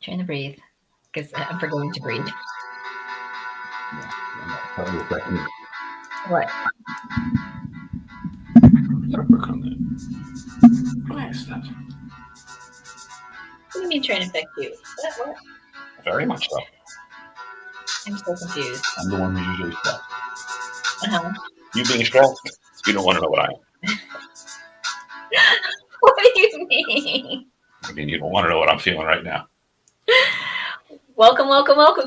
Trying to breathe because I'm forgetting to breathe. What? Gotta work on that. Why is that? What do you mean trying to fix you? What? Very much so. I'm so confused. I'm the one who's usually stressed. Uh-huh. You being stressed, you don't want to know what I am. What do you mean? I mean, you don't want to know what I'm feeling right now. Welcome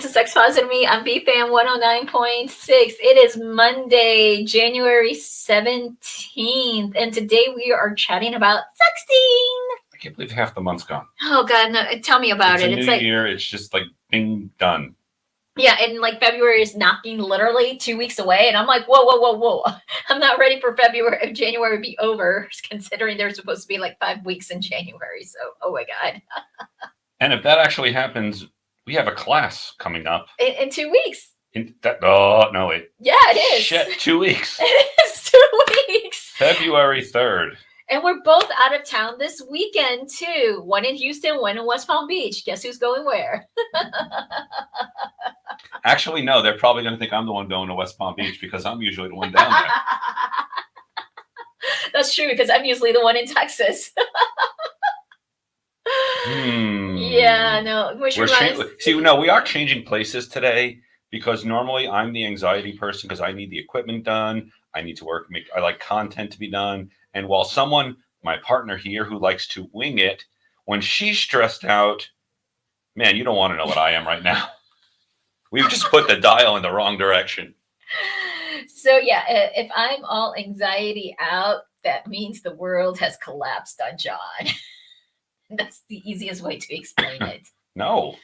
to Sex Positive Me. I'm BFAM 109.6. It is Monday, January 17th, and today we are chatting about sexting. I can't believe half the month's gone. Oh God, no! Tell me about it. It's a new year. It's just like bing done. Yeah, and like February is knocking literally 2 weeks away, and I'm like, whoa! I'm not ready for February, January to be over, considering there's supposed to be like 5 weeks in January. So, oh my God, And if that actually happens, we have a class coming up in 2 weeks. Oh no, wait. Yeah, it is. Shit, 2 weeks. It is 2 weeks. February 3rd. And we're both out of town this weekend too. One in Houston, one in West Palm Beach. Guess who's going where? Actually, no, they're probably going to think I'm the one going to West Palm Beach because I'm usually the one down there. That's true, because I'm usually the one in Texas. Yeah, no. We are changing places today because normally I'm the anxiety person because I need the equipment done. I need to work. I like content to be done. And while my partner here who likes to wing it, when she's stressed out, man, you don't want to know what I am right now. We've just put the dial in the wrong direction. So yeah, if I'm all anxiety out, that means the world has collapsed on John. That's the easiest way to explain it. No.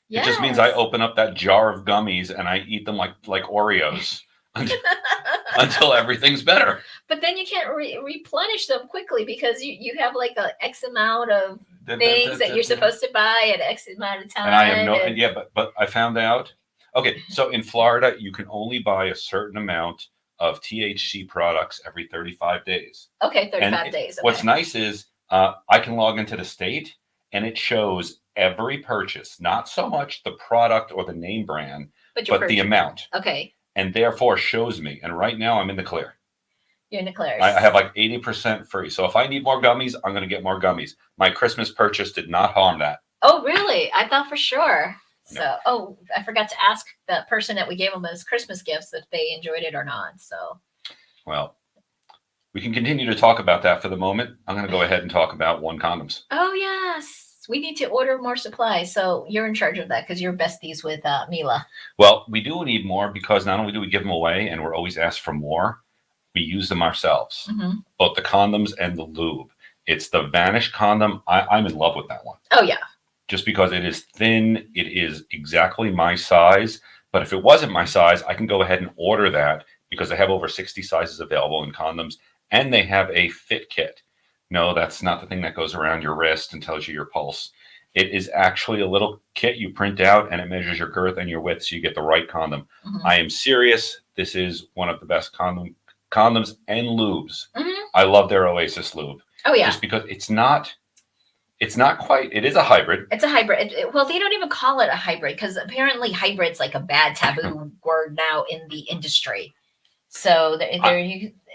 Yes. It just means I open up that jar of gummies and I eat them like Oreos until everything's better. But then you can't replenish them quickly because you have like an X amount of things that you're supposed to buy at X amount of time. And I have but I found out. Okay, so in Florida, you can only buy a certain amount of THC products every 35 days. Okay, 35 days. Okay. What's nice is I can log into the state and it shows every purchase, not so much the product or the name brand, but the amount. Okay. And therefore shows me. And right now I'm in the clear. You're in the clear. I have like 80% free. So if I need more gummies, I'm going to get more gummies. My Christmas purchase did not harm that. Oh, really? I thought for sure. So, I forgot to ask the person that we gave them as Christmas gifts if they enjoyed it or not. So, well, we can continue to talk about that for the moment. I'm going to go ahead and talk about One Condoms. Oh, yes. We need to order more supplies. So you're in charge of that because you're besties with Mila. Well, we do need more because not only do we give them away and we're always asked for more, we use them ourselves. Mm-hmm. Both the condoms and the lube. It's the Vanish condom. I'm in love with that one. Oh, yeah. Just because it is thin, it is exactly my size. But if it wasn't my size, I can go ahead and order that because they have over 60 sizes available in condoms. And they have a fit kit. No, that's not the thing that goes around your wrist and tells you your pulse. It is actually a little kit you print out and it measures your girth and your width so you get the right condom. Mm-hmm. I am serious. This is one of the best condoms and lubes. Mm-hmm. I love their Oasis lube. Oh, yeah. Just because it's not quite, it is a hybrid. It's a hybrid. Well, they don't even call it a hybrid because apparently hybrid's like a bad taboo word now in the industry. So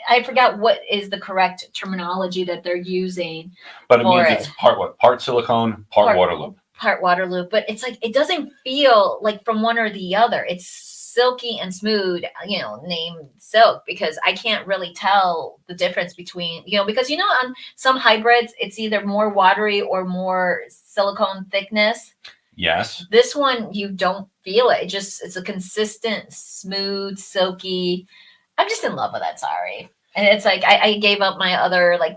I forgot what is the correct terminology that they're using. But it means it's part silicone, part water lube. Part water lube. But it's like, it doesn't feel like from one or the other. It's silky and smooth, named silk, because I can't really tell the difference between, because, on some hybrids, it's either more watery or more silicone thickness. Yes. This one, you don't feel it. It's a consistent, smooth, silky. I'm just in love with that. Sorry. And it's like, I gave up my other my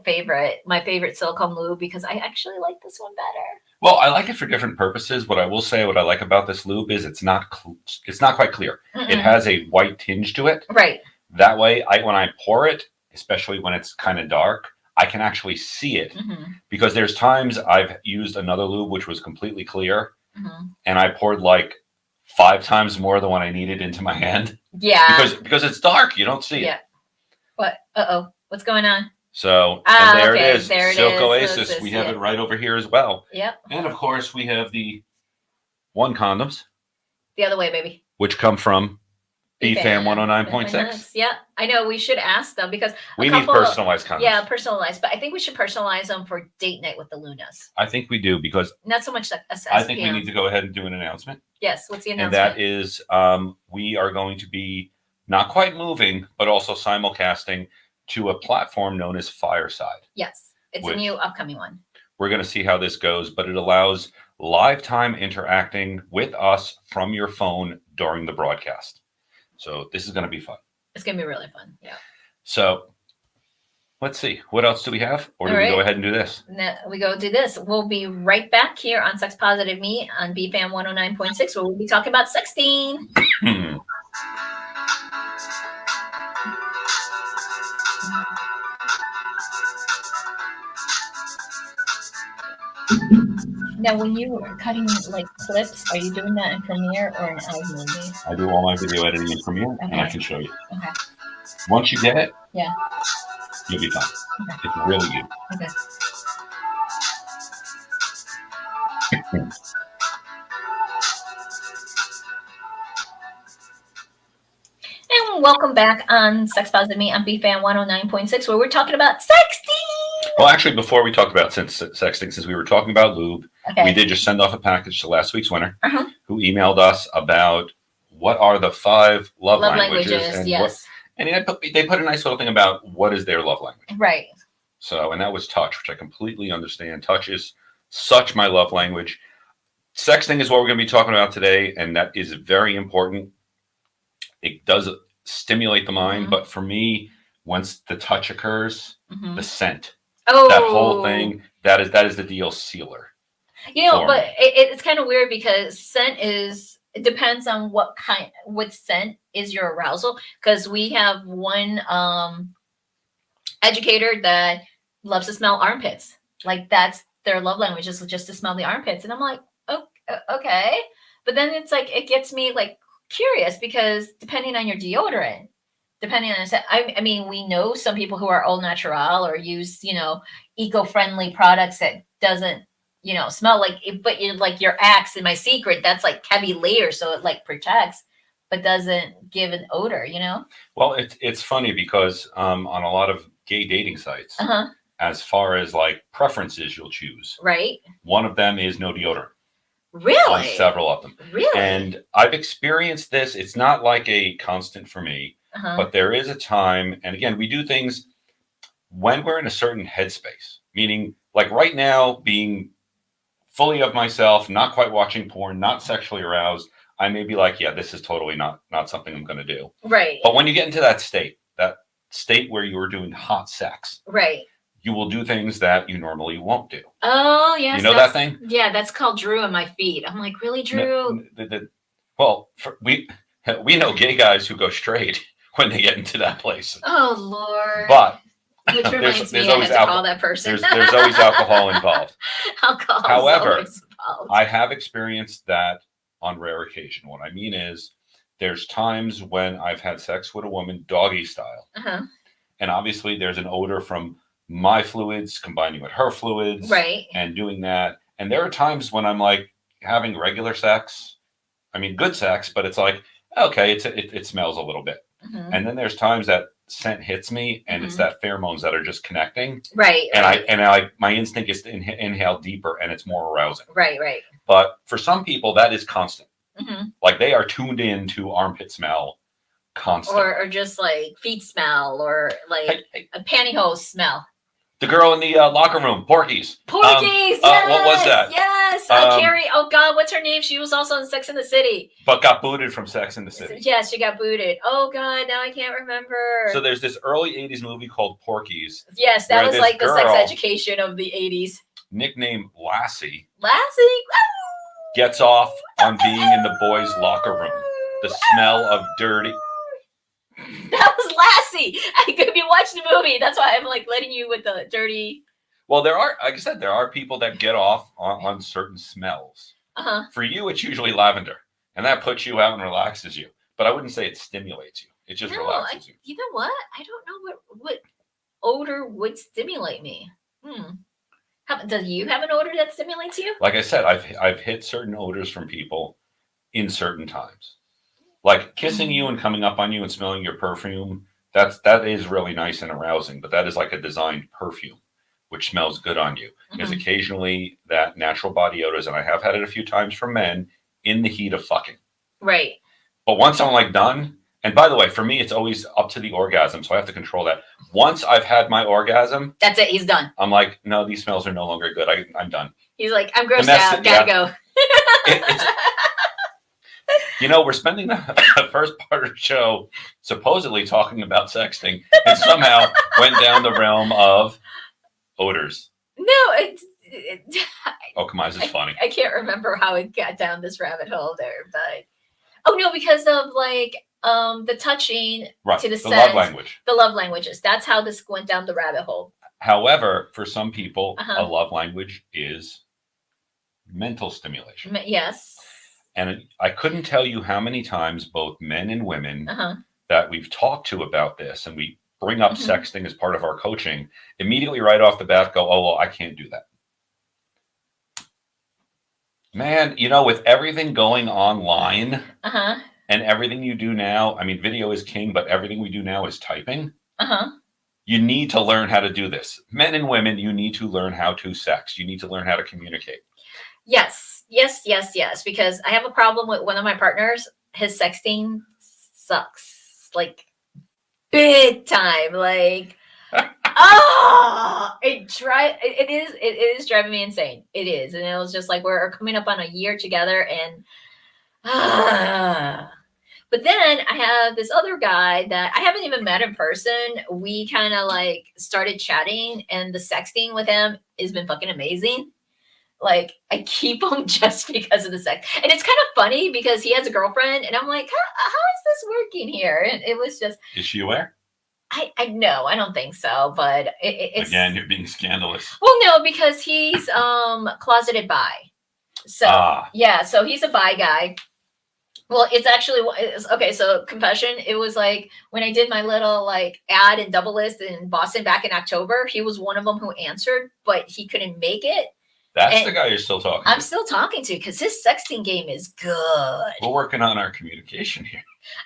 favorite silicone lube because I actually like this one better. Well, I like it for different purposes. What I will say, what I like about this lube is it's not quite clear. Mm-mm. It has a white tinge to it. Right. That way, when I pour it, especially when it's kind of dark, I can actually see it. Mm-hmm. Because there's times I've used another lube which was completely clear, mm-hmm. and I poured like 5 times more than what I needed into my hand. Yeah. Because it's dark, you don't see it. What? What's going on? So and there okay. it is. There Silk it is. Oasis. We have it right over here as well. Yep. And of course we have the 1 condoms, The other way, baby. which come from BFAM 109.6. Yeah, I know. We should ask them because we need personalized condoms. Yeah, personalized. But I think we should personalize them for date night with the Lunas. I think we do because not so much SPM. I think we need to go ahead and do an announcement. Yes, what's the announcement? And that is we are going to be not quite moving, but also simulcasting to a platform known as Fireside. Yes, it's a new upcoming one. We're going to see how this goes, but it allows live time interacting with us from your phone during the broadcast. So this is going to be fun. It's going to be really fun. Yeah. So let's see. What else do we have? Or do we go ahead and do this? No, we go do this. We'll be right back here on Sex Positive Me on BFAM 109.6, where we'll be talking about sexting. Now, when you are cutting like clips, are you doing that in Premiere or in iMovie? I do all my video editing in Premiere, and I can show you. Okay. Once you get it, you'll be fine. Okay. It's really good. Okay. And welcome back on Sex Positive Me on BFAM 109.6, where we're talking about sexting. Well, actually, before we talk about sexting, since we were talking about lube, we did just send off a package to last week's winner, who emailed us about what are the 5 love languages. And yes. And they put a nice little thing about what is their love language. Right. So, and that was touch, which I completely understand. Touch is such my love language. Sexting is what we're going to be talking about today, and that is very important. It does stimulate the mind, but for me, once the touch occurs, the scent, that whole thing, that is the deal sealer. You know, but it's kind of weird because scent it depends on what scent is your arousal. Because we have one educator that loves to smell armpits. Like that's their love language, is just to smell the armpits. And I'm like, oh, okay. But then it's like, it gets me like curious because depending on your deodorant, depending on, I mean, we know some people who are all natural or use, eco-friendly products that doesn't, smell like, but you're like your Axe in My Secret, that's like heavy layer. So it like protects, but doesn't give an odor, Well, it's funny because on a lot of gay dating sites, as far as like preferences you'll choose, right? One of them is no deodorant. Really? On several of them. Really? And I've experienced this. It's not like a constant for me, but there is a time, and again, we do things when we're in a certain headspace, meaning like right now, being fully of myself, not quite watching porn, not sexually aroused, I may be like, yeah, this is totally not something I'm going to do. Right. But when you get into that state where you are doing hot sex, right, you will do things that you normally won't do. Oh, yes. You know that thing? Yeah, that's called Drew on my feet. I'm like, really, Drew? Well, we know gay guys who go straight when they get into that place. Oh, Lord. But which reminds me, I had to call that person. There's always alcohol involved. However, involved. I have experienced that on rare occasion. What I mean is, there's times when I've had sex with a woman doggy style. And obviously there's an odor from my fluids combining with her fluids. Right. And doing that. And there are times when I'm like having regular sex. I mean, good sex, but it's like, okay, it smells a little bit. And then there's times that scent hits me and it's that pheromones that are just connecting. Right. And my instinct is to inhale deeper and it's more arousing. Right. But for some people that is constant. Like they are tuned in to armpit smell constantly. Or just like feet smell or like a pantyhose smell. The girl in the locker room, Porky's. Yes! What was that? Yes! Carrie, oh God, what's her name? She was also in Sex and the City. But got booted from Sex and the City. Yes, she got booted. Oh God, now I can't remember. So there's this early 80s movie called Porky's. Yes, that was like the sex education of the 80s. Nicknamed Lassie. Lassie? Gets off on being in the boys' locker room. The smell of dirty... That was Lassie. I could be watching the movie. That's why I'm like letting you with the dirty. Well, there are, like I said, there are people that get off on certain smells. For you, it's usually lavender, and that puts you out and relaxes you. But I wouldn't say it stimulates you. It just relaxes you. You know what? I don't know what odor would stimulate me. Do you have an odor that stimulates you? Like I said, I've hit certain odors from people in certain times. Like kissing you and coming up on you and smelling your perfume. That is really nice and arousing, but that is like a designed perfume, which smells good on you. There's occasionally that natural body odors, and I have had it a few times from men in the heat of fucking. Right. But once I'm like done, and by the way, for me, it's always up to the orgasm, so I have to control that. Once I've had my orgasm, that's it. He's done. I'm like, no, these smells are no longer good. I'm done. He's like, I'm grossed out. Gotta go. We're spending the first part of the show supposedly talking about sexting, and somehow went down the realm of odors. No, oh, come on, this is funny. I can't remember how it got down this rabbit hole there, but because of like the touching to the scent, love language. The love languages. That's how this went down the rabbit hole. However, for some people, a love language is mental stimulation. Yes. And I couldn't tell you how many times both men and women that we've talked to about this, and we bring up sexting as part of our coaching, immediately right off the bat go, oh, well, I can't do that. Man, with everything going online and everything you do now, I mean, video is king, but everything we do now is typing. You need to learn how to do this. Men and women, you need to learn how to sex. You need to learn how to communicate. Yes. Because I have a problem with one of my partners. His sexting sucks. Like, big time. Like, it is driving me insane. It is. And it was just like, we're coming up on a year together, and but then I have this other guy that I haven't even met in person. We kind of like started chatting, and the sexting with him has been fucking amazing. Like, I keep him just because of the sex. And it's kind of funny because he has a girlfriend, and I'm like, how is this working here? And it was just... Is she aware? I know, I don't think so, but it's... Again, you're being scandalous. Well, no, because he's closeted bi. So, yeah, so he's a bi guy. Well, it's actually... Okay, so confession, it was like when I did my little like ad and double list in Boston back in October, he was one of them who answered, but he couldn't make it. That's the guy you're still talking to. I'm still talking to, because his sexting game is good. We're working on our communication here.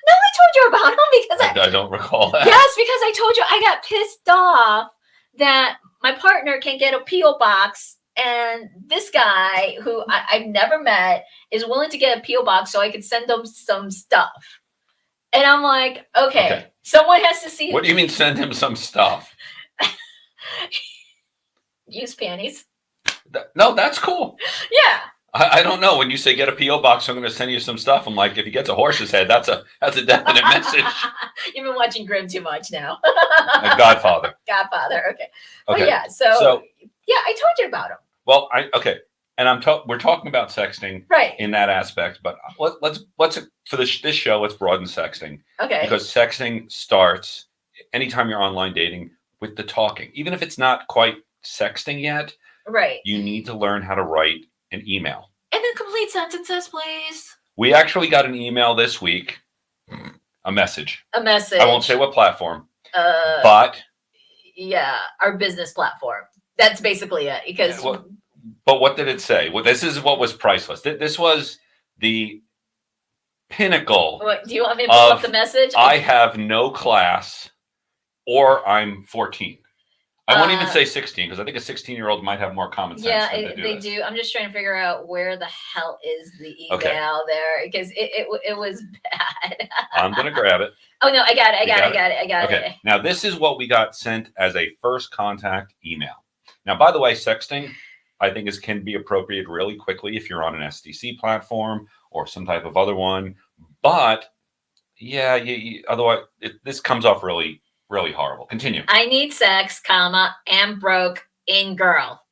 No, I told you about him because I don't recall that. Yes, because I told you I got pissed off that my partner can't get a P.O. box, and this guy who I've never met is willing to get a P.O. box so I could send them some stuff. And I'm like, okay. Someone has to see. What do you mean send him some stuff? Use panties. No, that's cool. Yeah. I don't know. When you say get a P.O. box, I'm going to send you some stuff. I'm like, if he gets a horse's head, that's a definite message. You've been watching Grimm too much now. Godfather. Okay. But yeah, so yeah, I told you about him. Well, and we're talking about sexting, right, in that aspect. But let's for this show, let's broaden sexting. Okay. Because sexting starts anytime you're online dating with the talking, even if it's not quite sexting yet. Right. You need to learn how to write an email. And then complete sentences, please. We actually got an email this week. A message. I won't say what platform. But yeah, our business platform. That's basically it. Because but what did it say? Well, this is what was priceless. This was the pinnacle. What, do you want me to pull up the message? I have no class, or I'm 14. I won't even say 16, because I think a 16-year-old might have more common sense. Yeah, they do. I'm just trying to figure out where the hell is the email there, because it was bad. I'm going to grab it. Oh, no, I got it. Okay. Now, this is what we got sent as a first contact email. Now, by the way, sexting, I think, can be appropriate really quickly if you're on an SDC platform or some type of other one. But, yeah, otherwise, this comes off really horrible. Continue. I need sex, comma, am broke, in girl.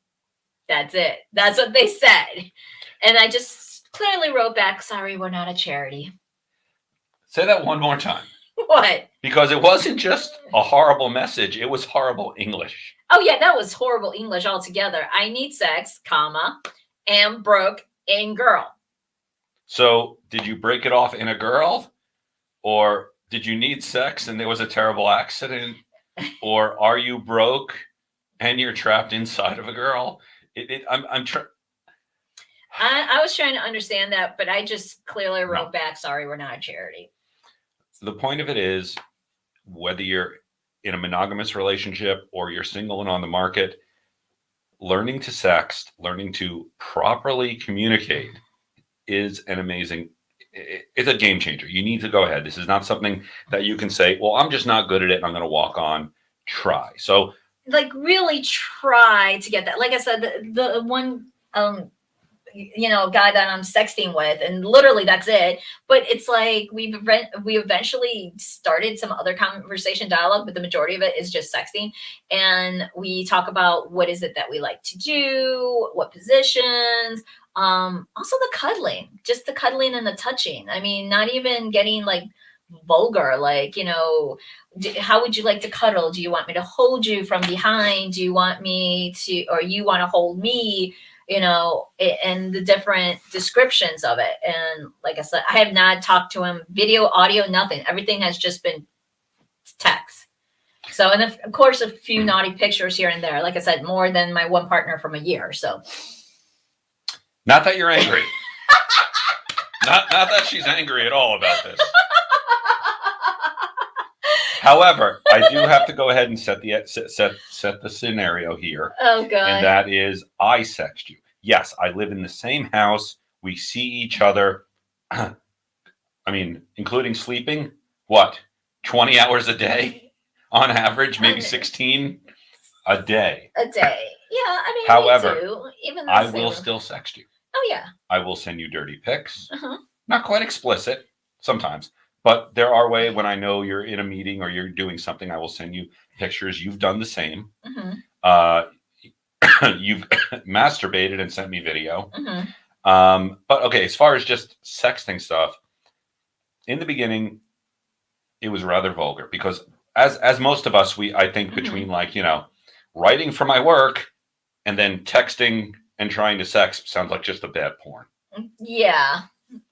That's it. That's what they said. And I just clearly wrote back, sorry, we're not a charity. Say that one more time. What? Because it wasn't just a horrible message. It was horrible English. Oh, yeah, that was horrible English altogether. I need sex, comma, am broke, in girl. So did you break it off in a girl? Or did you need sex and there was a terrible accident? Or are you broke and you're trapped inside of a girl? I'm trying. I was trying to understand that, but I just clearly wrote back, sorry, we're not a charity. The point of it is, whether you're in a monogamous relationship or you're single and on the market, learning to sext, learning to properly communicate is an amazing, it's a game changer. You need to go ahead. This is not something that you can say, well, I'm just not good at it, I'm going to walk on. Try. So, like, really try to get that. Like I said, the one guy that I'm sexting with, and literally that's it. But it's like we eventually started some other conversation dialogue, but the majority of it is just sexting. And we talk about what is it that we like to do, what positions, also the cuddling, just the cuddling and the touching. I mean, not even getting like vulgar, like, how would you like to cuddle? Do you want me to hold you from behind? Do you want me to, or you want to hold me? And the different descriptions of it. And like I said, I have not talked to him, video, audio, nothing. Everything has just been text. So, and of course, a few naughty pictures here and there. Like I said, more than my one partner from a year. So, not that you're angry. not that she's angry at all about this. However, I do have to go ahead and set the scenario here. Oh, God. And that is, I sext you. Yes, I live in the same house. We see each other. I mean, including sleeping, 20 hours a day on average, maybe 16 a day. A day. Yeah, I mean, however, me too. Even I will still sext you. Oh, yeah. I will send you dirty pics. Uh-huh. Not quite explicit sometimes. But there are ways when I know you're in a meeting or you're doing something, I will send you pictures. You've done the same. Mm-hmm. You've masturbated and sent me video. Mm-hmm. But okay, as far as just sexting stuff, in the beginning, it was rather vulgar because as most of us, I think between writing for my work and then texting and trying to sex sounds like just a bad porn. Yeah.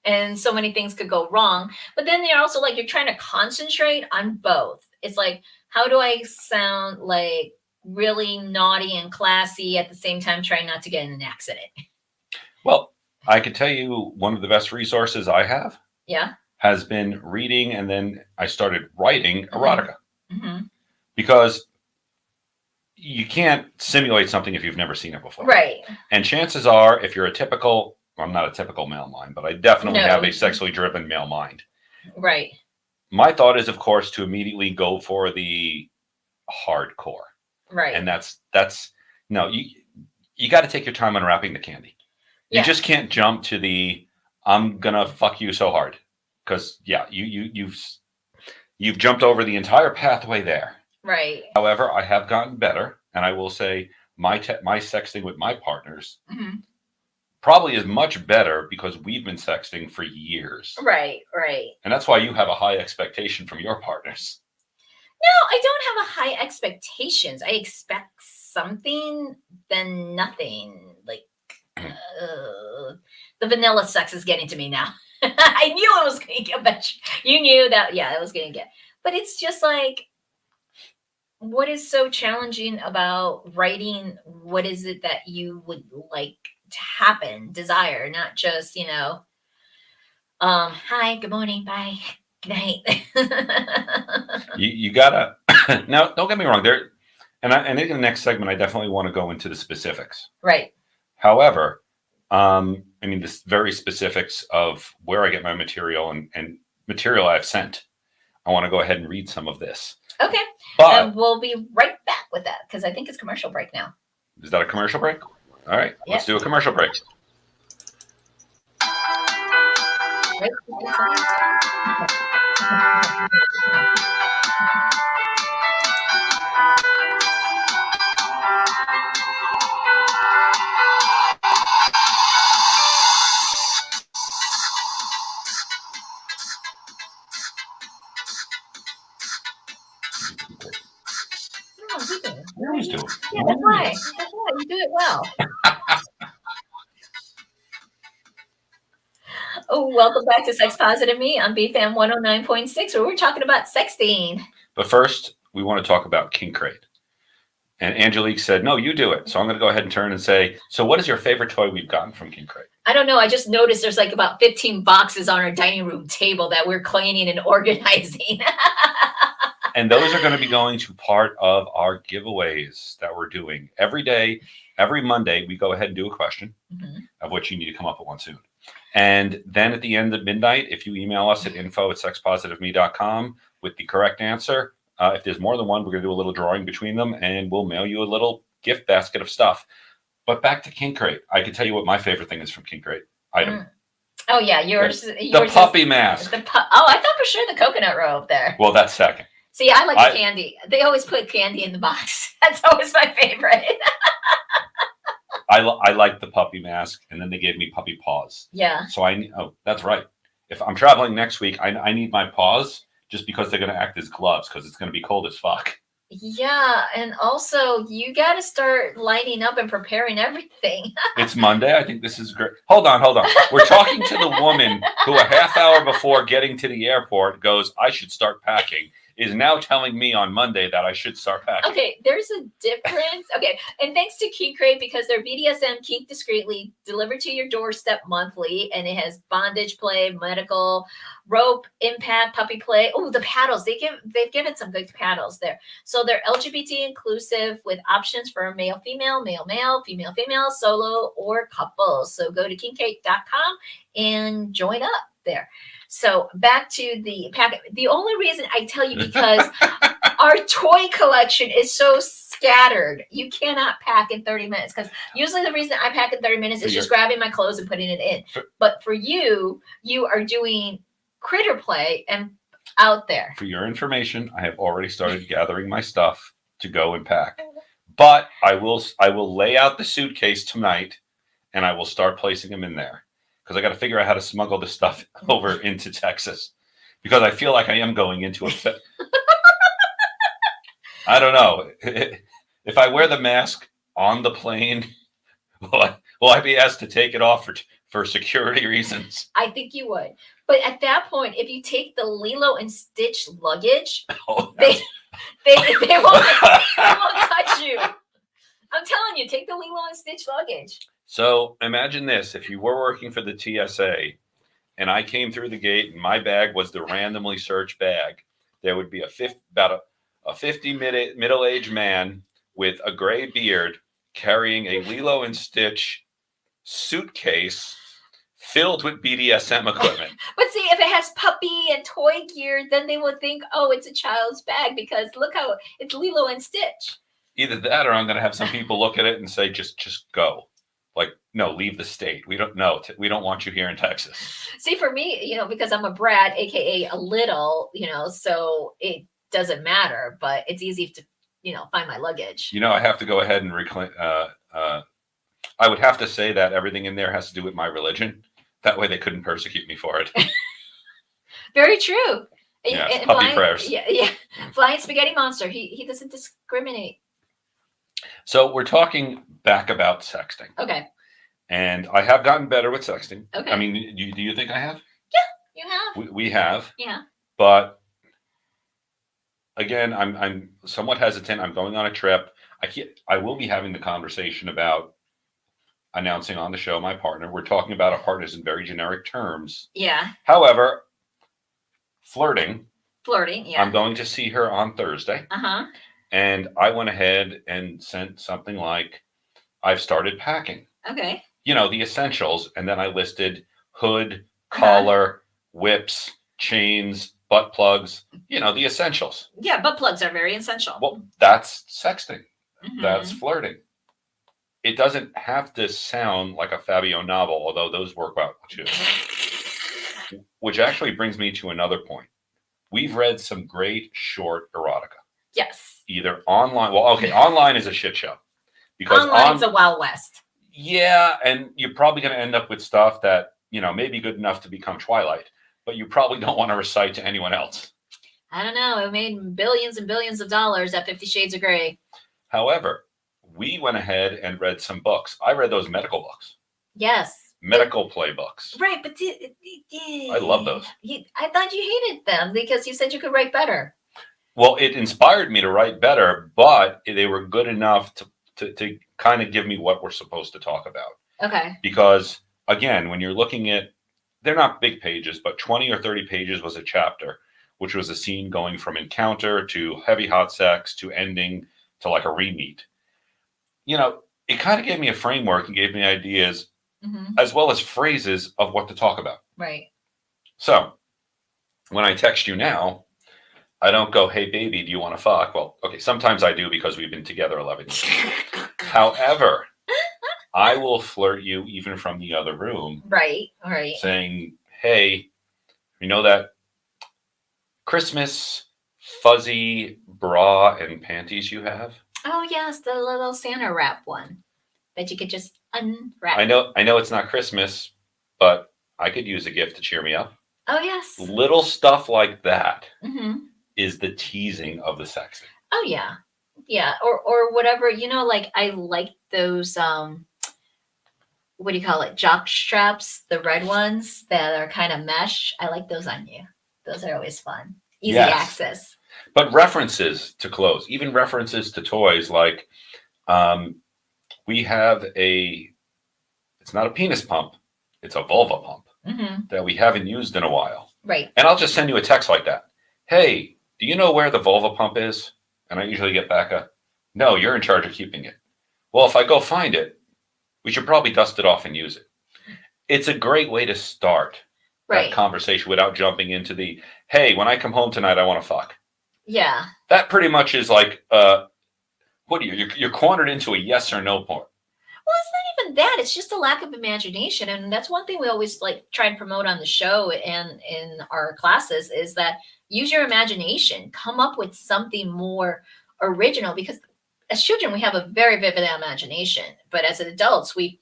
And so many things could go wrong. But then they're also like, you're trying to concentrate on both. It's like, how do I sound like really naughty and classy at the same time trying not to get in an accident? Well, I could tell you one of the best resources I have has been reading, and then I started writing erotica. Mm-hmm. Because you can't simulate something if you've never seen it before. Right. And chances are, if you're I'm not a typical male mind, but I definitely have a sexually driven male mind. Right. My thought is, of course, to immediately go for the hardcore. Right. And that's no, you got to take your time unwrapping the candy. You just can't jump to the I'm gonna fuck you so hard, because you've jumped over the entire pathway there. Right. However, I have gotten better, and I will say my sexting with my partners. Mm-hmm. Probably is much better because we've been sexting for years. Right. And that's why you have a high expectation from your partners. No, I don't have a high expectations. I expect something, then nothing. Like, the vanilla sex is getting to me now. I knew it was going to get better. You knew that, it was going to get. But it's just like, what is so challenging about writing? What is it that you would like to happen, desire, not just hi, good morning, bye, good night. you gotta now, don't get me wrong, there, and in the next segment I definitely want to go into the specifics. Right. However, I mean, the very specifics of where I get my material and material I've sent, I want to go ahead and read some of this. Okay. But we'll be right back with that, because I think it's commercial break now. Is that a commercial break? All right, let's do a commercial break. You always do it. Yeah, that's why. You do it well. Oh, welcome back to Sex Positive Me on BFAM 109.6, where we're talking about sexting. But first, we want to talk about kink rate. And Angelique said, no, you do it. So I'm going to go ahead and turn and say, so what is your favorite toy we've gotten from King Crate? I don't know. I just noticed there's like about 15 boxes on our dining room table that we're cleaning and organizing. And those are going to be going to part of our giveaways that we're doing every day. Every Monday, we go ahead and do a question of which you need to come up with one soon. And then at the end of midnight, if you email us at info@sexpositiveme.com with the correct answer, if there's more than one, we're going to do a little drawing between them, and we'll mail you a little gift basket of stuff. But back to King Crate. I can tell you what my favorite thing is from King Crate. Item. Oh, yeah. Yours the puppy mask. I thought for sure the coconut robe there. Well, that's second. See, I like the candy. They always put candy in the box. That's always my favorite. I like the puppy mask, and then they gave me puppy paws. Yeah. So that's right. If I'm traveling next week, I need my paws just because they're going to act as gloves because it's going to be cold as fuck. Yeah, and also you got to start lining up and preparing everything. It's Monday. I think this is great. Hold on. We're talking to the woman who a half hour before getting to the airport goes, I should start packing, is now telling me on Monday that I should start packing. Okay, there's a difference. Okay, and thanks to Kink Crate because their BDSM Kink Discreetly delivered to your doorstep monthly, and it has bondage play, medical, rope, impact, puppy play. Oh, the paddles. They've given some good paddles there. So they're LGBT inclusive with options for male, female, male, female, female, solo, or couples. So go to kinkcrate.com and join up there. So back to the packet. The only reason I tell you because our toy collection is so scattered. You cannot pack in 30 minutes because usually the reason I pack in 30 minutes is just grabbing my clothes and putting it in. But for you are doing critter play and out there. For your information, I have already started gathering my stuff to go and pack. But I will lay out the suitcase tonight and I will start placing them in there. Because I got to figure out how to smuggle this stuff over into Texas. Because I feel like I am going into a I don't know. If I wear the mask on the plane, will I be asked to take it off for security reasons? I think you would. But at that point, if you take the Lilo and Stitch luggage, they won't touch you. I'm telling you, take the Lilo and Stitch luggage. So imagine this. If you were working for the TSA and I came through the gate and my bag was the randomly searched bag, there would be about a 50-minute middle-aged man with a gray beard carrying a Lilo and Stitch suitcase filled with BDSM equipment. But see, if it has puppy and toy gear, then they would think, oh, it's a child's bag because look how it's Lilo and Stitch. Either that or I'm going to have some people look at it and say, just go. Like, no, leave the state. We don't know. We don't want you here in Texas. See, for me, because I'm a brat, AKA a little, so it doesn't matter, but it's easy to, find my luggage. I have to go ahead and reclaim. I would have to say that everything in there has to do with my religion. That way they couldn't persecute me for it. Very true. Yeah, puppy prayers. Yeah. Flying spaghetti monster. He doesn't discriminate. So we're talking back about sexting. Okay. And I have gotten better with sexting. Okay. I mean, do you think I have? Yeah, you have. We have. Yeah. But again, I'm somewhat hesitant. I'm going on a trip. I will be having the conversation about announcing on the show my partner. We're talking about our partners in very generic terms. Yeah. However, flirting. Yeah. I'm going to see her on Thursday. Uh-huh. And I went ahead and sent something like, I've started packing. Okay. The essentials. And then I listed hood, collar, whips, chains, butt plugs, the essentials. Yeah, butt plugs are very essential. Well, that's sexting. Mm-hmm. That's flirting. It doesn't have to sound like a Fabio novel, although those work out too. Which actually brings me to another point. We've read some great short erotica. Yes. Either online. Well, okay, online is a shit show. Because online's a Wild West. Yeah, and you're probably going to end up with stuff that, may be good enough to become Twilight, but you probably don't want to recite to anyone else. I don't know. It made billions and billions of dollars at 50 Shades of Grey. However, we went ahead and read some books. I read those medical books. Yes. Medical play books. Right, but I love those. I thought you hated them because you said you could write better. Well, it inspired me to write better, but they were good enough to kind of give me what we're supposed to talk about. Okay. Because again, when you're looking at, they're not big pages, but 20 or 30 pages was a chapter, which was a scene going from encounter to heavy hot sex to ending to like a re-meet. You know, it kind of gave me a framework and gave me ideas as well as phrases of what to talk about. Right. So when I text you now, I don't go, hey, baby, do you want to fuck? Well, okay, sometimes I do because we've been together 11 years. However, I will flirt you even from the other room. Right. Right. Saying, hey, you know that Christmas fuzzy bra and panties you have? Oh, yes, the little Santa wrap one that you could just unwrap. I know it's not Christmas, but I could use a gift to cheer me up. Oh, yes. Little stuff like that is the teasing of the sexting. Oh, yeah. Yeah. Or whatever, like I like those, what do you call it? Jock straps, the red ones that are kind of mesh. I like those on you. Those are always fun. Easy access. But references to clothes, even references to toys, like we have it's not a penis pump, it's a vulva pump that we haven't used in a while. Right. And I'll just send you a text like that. Hey, do you know where the vulva pump is? And I usually get back no, you're in charge of keeping it. Well, if I go find it, we should probably dust it off and use it. It's a great way to start that conversation without jumping into the, hey, when I come home tonight, I want to fuck. Yeah. That pretty much is like, what are you're cornered into a yes or no point. Well, it's not even that. It's just a lack of imagination. And that's one thing we always like try and promote on the show and in our classes is that use your imagination, come up with something more original, because as children, we have a very vivid imagination, but as adults, we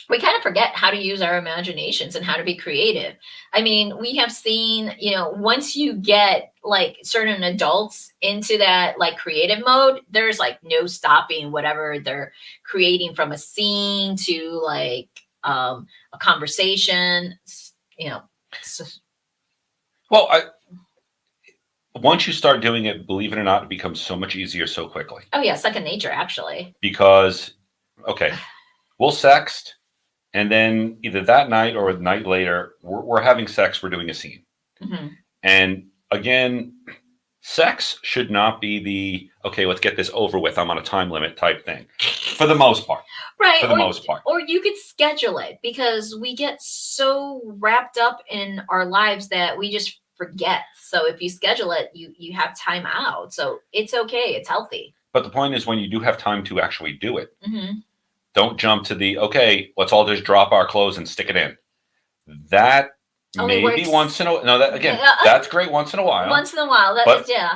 kind of forget how to use our imaginations and how to be creative. I mean, we have seen, once you get like certain adults into that like creative mode, there's like no stopping whatever they're creating, from a scene to like a conversation, So. Well, once you start doing it, believe it or not, it becomes so much easier so quickly. Oh yeah, second nature, actually. Because, okay, we'll sext. And then either that night or the night later, we're having sex, we're doing a scene. And again, sex should not be the, okay, let's get this over with, I'm on a time limit type thing. For the most part. Right. For the most part. Or you could schedule it, because we get so wrapped up in our lives that we just forget. So if you schedule it, you have time out. So it's okay. It's healthy. But the point is, when you do have time to actually do it, don't jump to the, okay, let's all just drop our clothes and stick it in. That only maybe works. once in a, no, that again, that's great once in a while. Once in a while,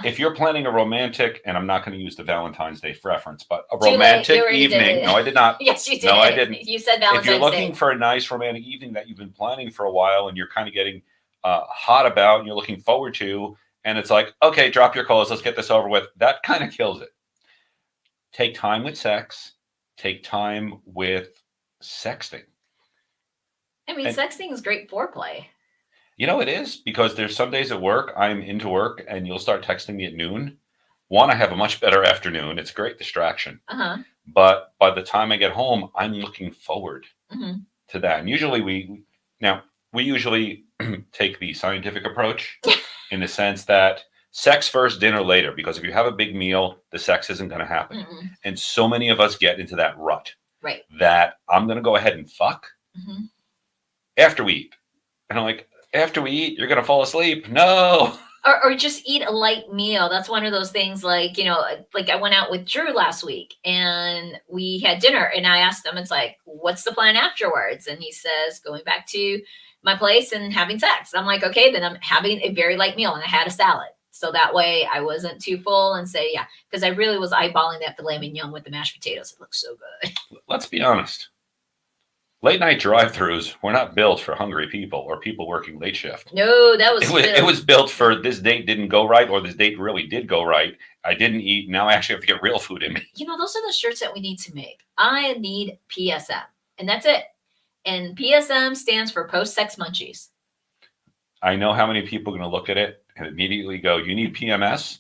if you're planning a romantic, and I'm not going to use the Valentine's Day reference, but a romantic evening. No, I did not. Yes, you did. No, I didn't. You said Valentine's Day. If you're looking for a nice romantic evening that you've been planning for a while and you're kind of getting hot about and you're looking forward to, and it's like, okay, drop your clothes, let's get this over with. That kind of kills it. Take time with sex. Take time with sexting. I mean, sexting is great foreplay. It is, because there's some days at work, I'm into work, and you'll start texting me at noon. One, I have a much better afternoon. It's a great distraction. But by the time I get home, I'm looking forward to that. And usually we usually take the scientific approach in the sense that sex first, dinner later, because if you have a big meal, the sex isn't going to happen. And so many of us get into that rut. Right. That I'm going to go ahead and fuck after we eat. And I'm like, after we eat, you're going to fall asleep. No. Or just eat a light meal. That's one of those things, like, like I went out with Drew last week and we had dinner, and I asked him, it's like, what's the plan afterwards? And he says, going back to my place and having sex. I'm like, okay, then I'm having a very light meal, and I had a salad. So that way I wasn't too full, and say, yeah, because I really was eyeballing that filet mignon with the mashed potatoes. It looks so good. Let's be honest. Late night drive-thrus were not built for hungry people or people working late shift. No, that was it was built for, this date didn't go right, or this date really did go right. I didn't eat. Now I actually have to get real food in me. Those are the shirts that we need to make. I need PSM, and that's it. And PSM stands for post-sex munchies. I know how many people are going to look at it and immediately go, you need PMS?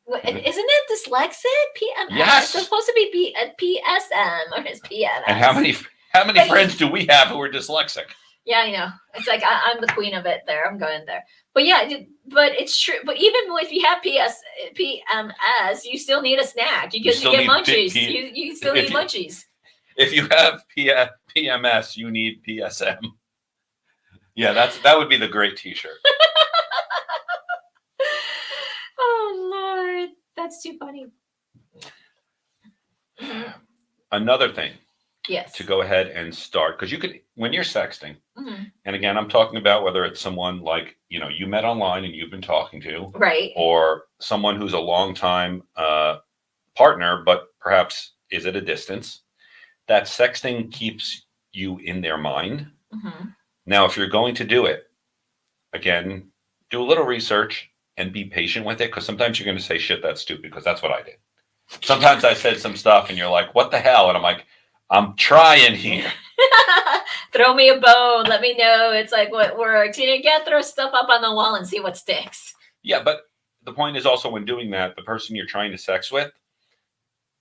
Isn't it dyslexic? PMS. Yes. It's supposed to be PSM or it's PMS. And how many friends do we have who are dyslexic? Yeah, I know. It's like I'm the queen of it there. I'm going there. But yeah, but it's true. But even if you have PMS, you still need a snack because you get munchies. You still need munchies. If you have PMS, you need PSM. Yeah, that would be the great T-shirt. Oh Lord, that's too funny. Another thing. Yes. To go ahead and start, because you could, when you're sexting, and again, I'm talking about whether it's someone like, you met online and you've been talking to, right, or someone who's a long-time partner, but perhaps is at a distance, that sexting keeps you in their mind. Now, if you're going to do it, again, do a little research and be patient with it, because sometimes you're going to say shit that's stupid, because that's what I did. Sometimes I said some stuff and you're like, what the hell? And I'm like, I'm trying here. Throw me a bone. Let me know. It's like what works. You can't throw stuff up on the wall and see what sticks. Yeah, but the point is also when doing that, the person you're trying to sex with,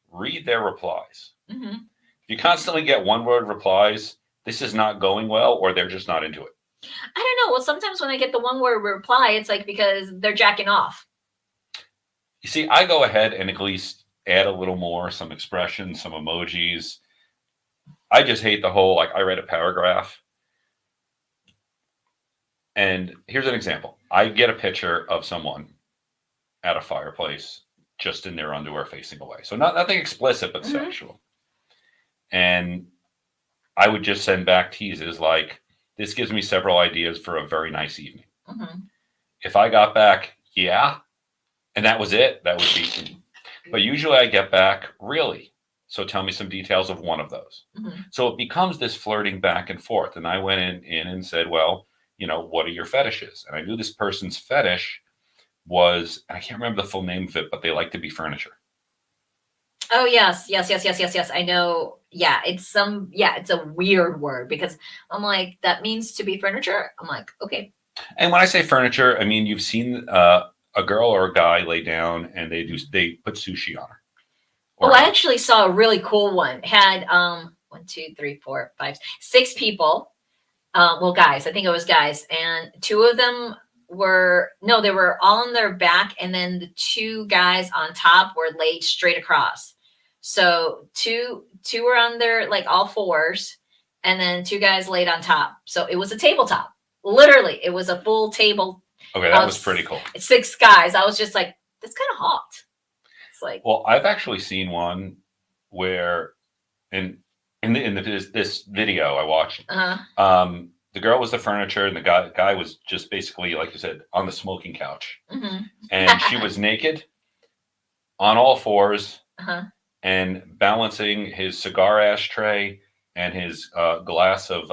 read their replies. If you constantly get one-word replies, this is not going well, or they're just not into it. I don't know. Well, sometimes when I get the one-word reply, it's like because they're jacking off. You see, I go ahead and at least add a little more, some expressions, some emojis. I just hate the whole, I read a paragraph. And here's an example. I get a picture of someone at a fireplace, just in their underwear facing away. So nothing explicit, but sexual. And I would just send back teases like, this gives me several ideas for a very nice evening. If I got back, yeah, and that was it, that would be, but usually I get back, really? So tell me some details of one of those. So it becomes this flirting back and forth. And I went in and said, well, what are your fetishes? And I knew this person's fetish was, I can't remember the full name of it, but they like to be furniture. Oh, yes. I know. Yeah, it's a weird word because I'm like, that means to be furniture. I'm like, okay. And when I say furniture, I mean, you've seen a girl or a guy lay down and they put sushi on her. I actually saw a really cool one. It had 1, 2, 3, 4, 5, 6 people. Guys. I think it was guys, and 2 of them they were all on their back, and then the 2 guys on top were laid straight across. So two were on their all fours, and then 2 guys laid on top. So it was a tabletop. Literally, it was a full table. Okay, that was pretty cool. 6 guys. I was just like, that's kind of hot. Well, I've actually seen one where in this video I watched, the girl was the furniture and the guy was just basically, like you said, on the smoking couch. And she was naked on all fours and balancing his cigar ashtray and his glass of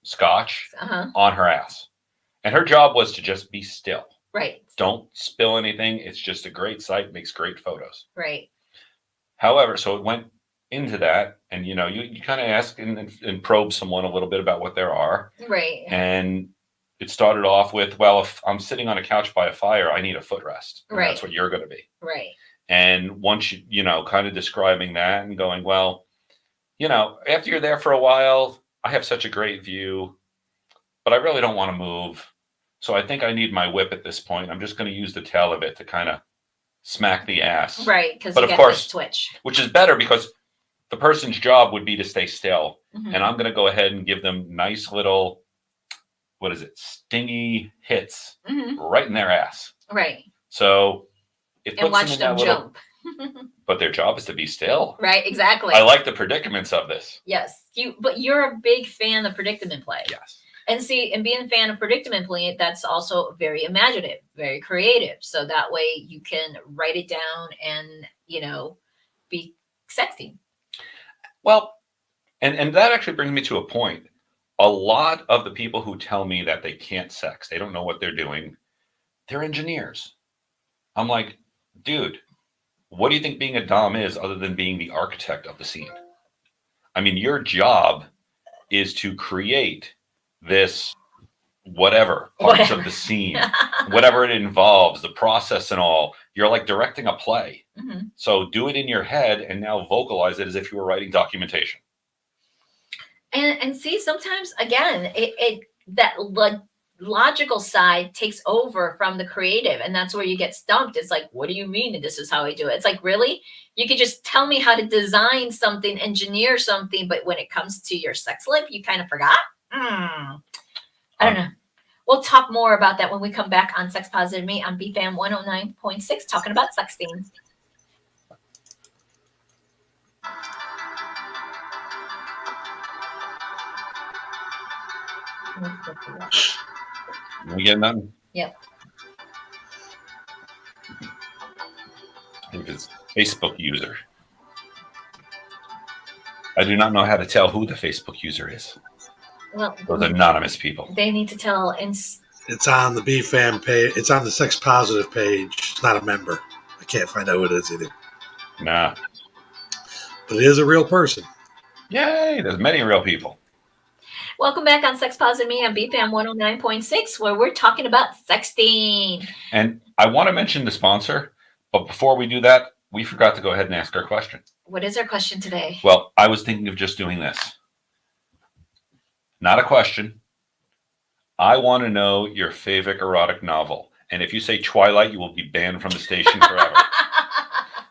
scotch on her ass. And her job was to just be still. Right. Don't spill anything. It's just a great sight, makes great photos. Right. However, so it went into that, and you kind of ask and probe someone a little bit about what there are. Right. And it started off with, well, if I'm sitting on a couch by a fire, I need a footrest. And that's what you're going to be. Right. And once kind of describing that and going, well, after you're there for a while, I have such a great view, but I really don't want to move. So I think I need my whip at this point. I'm just going to use the tail of it to kind of smack the ass. Right, because but you of get course, this twitch. Which is better because the person's job would be to stay still. And I'm going to go ahead and give them nice little, stingy hits right in their ass. Right. So it puts watch them jump. But their job is to be still. Right, exactly. I like the predicaments of this. Yes. But you're a big fan of predicament play. Yes. And being a fan of predicament play, that's also very imaginative, very creative. So that way you can write it down and, be sexting. Well, and that actually brings me to a point. A lot of the people who tell me that they can't sex, they don't know what they're doing, they're engineers. I'm like, dude, what do you think being a dom is other than being the architect of the scene? I mean, your job is to create this whatever parts of the scene, whatever it involves, the process and all. You're like directing a play. Mm-hmm. So do it in your head and now vocalize it as if you were writing documentation. And see, sometimes again, that logical side takes over from the creative, and that's where you get stumped. It's like, what do you mean this is how I do it? It's like, really? You could just tell me how to design something, engineer something, but when it comes to your sex life, you kind of forgot. I don't know. We'll talk more about that when we come back on Sex Positive Me on BFAM 109.6, talking about sexting. We get nothing? Yep. I think it's Facebook user. I do not know how to tell who the Facebook user is. Well, those anonymous people. They need to tell. It's on the BFAM page. It's on the Sex Positive page. It's not a member. I can't find out who it is either. Nah. But it is a real person. Yay! There's many real people. Welcome back on Sex Positive Me on BFAM 109.6, where we're talking about sexting. And I want to mention the sponsor, but before we do that, we forgot to go ahead and ask our question. What is our question today? Well, I was thinking of just doing this. Not a question. I want to know your favorite erotic novel. And if you say Twilight, you will be banned from the station forever.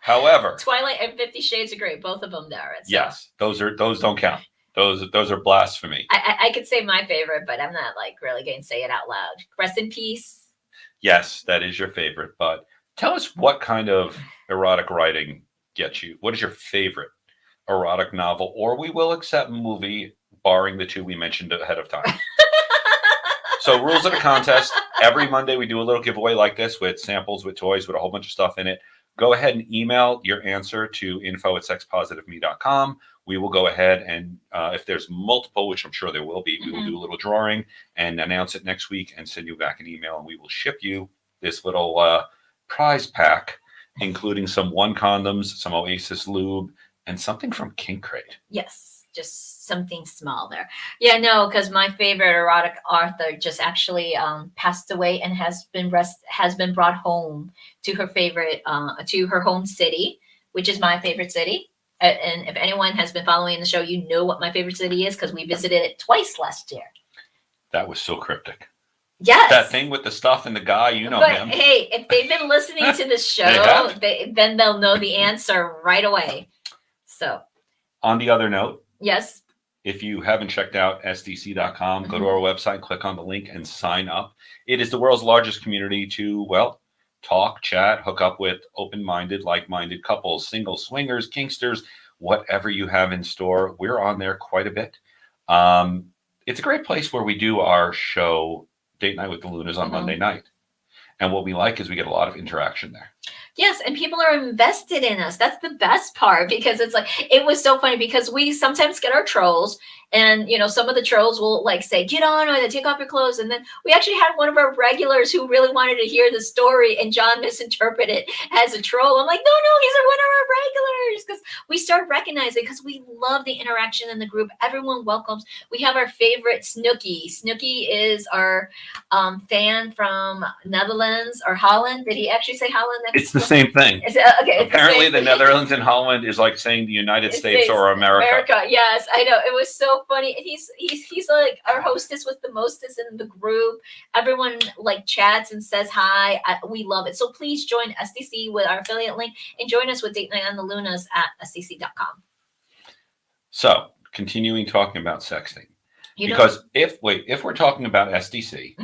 However, Twilight and 50 Shades of Grey, both of them there. So. Yes, those don't count. Those are blasphemy. I could say my favorite, but I'm not like really going to say it out loud. Rest in peace. Yes, that is your favorite. But tell us what kind of erotic writing gets you. What is your favorite erotic novel? Or we will accept movie, barring the two we mentioned ahead of time. So rules of the contest. Every Monday we do a little giveaway like this with samples, with toys, with a whole bunch of stuff in it. Go ahead and email your answer to info@sexpositiveme.com. We will go ahead and if there's multiple, which I'm sure there will be, we will do a little drawing and announce it next week and send you back an email, and we will ship you this little prize pack, including some One condoms, some Oasis lube, and something from Kink Crate. Yes, just something small there. Yeah, no, because my favorite erotic author just actually passed away and has been brought home to her favorite to her home city, which is my favorite city. And if anyone has been following the show, you know what my favorite city is because we visited it twice last year. That was so cryptic. Yes. That thing with the stuff and the guy, you know him. Hey, if they've been listening to this show, then they'll know the answer right away. So. On the other note. Yes. If you haven't checked out SDC.com, go to our website, click on the link, and sign up. It is the world's largest community to, well, talk, chat, hook up with open-minded, like-minded couples, singles, swingers, kinksters, whatever you have in store. We're on there quite a bit. It's a great place where we do our show, Date Night with the Lunas, on Monday night. And what we like is we get a lot of interaction there. Yes, and people are invested in us. That's the best part, because it's like, it was so funny because we sometimes get our trolls, and some of the trolls will like say, get on with it, take off your clothes. And then we actually had one of our regulars who really wanted to hear the story, and John misinterpreted it as a troll. I'm like, no, he's one of our regulars, because we start recognizing, because we love the interaction in the group. Everyone welcomes. We have our favorite Snooky. Snooky is our fan from Netherlands or Holland. Did he actually say Holland? It's the same thing. Okay. Apparently, the Netherlands and Holland is like saying the United States or America. Yes, I know. It was so funny. And he's like our hostess with the mostest in the group. Everyone like chats and says hi. We love it. So please join SDC with our affiliate link and join us with Date Night on the Lunas at SDC.com. So continuing talking about sexting, because if we're talking about SDC,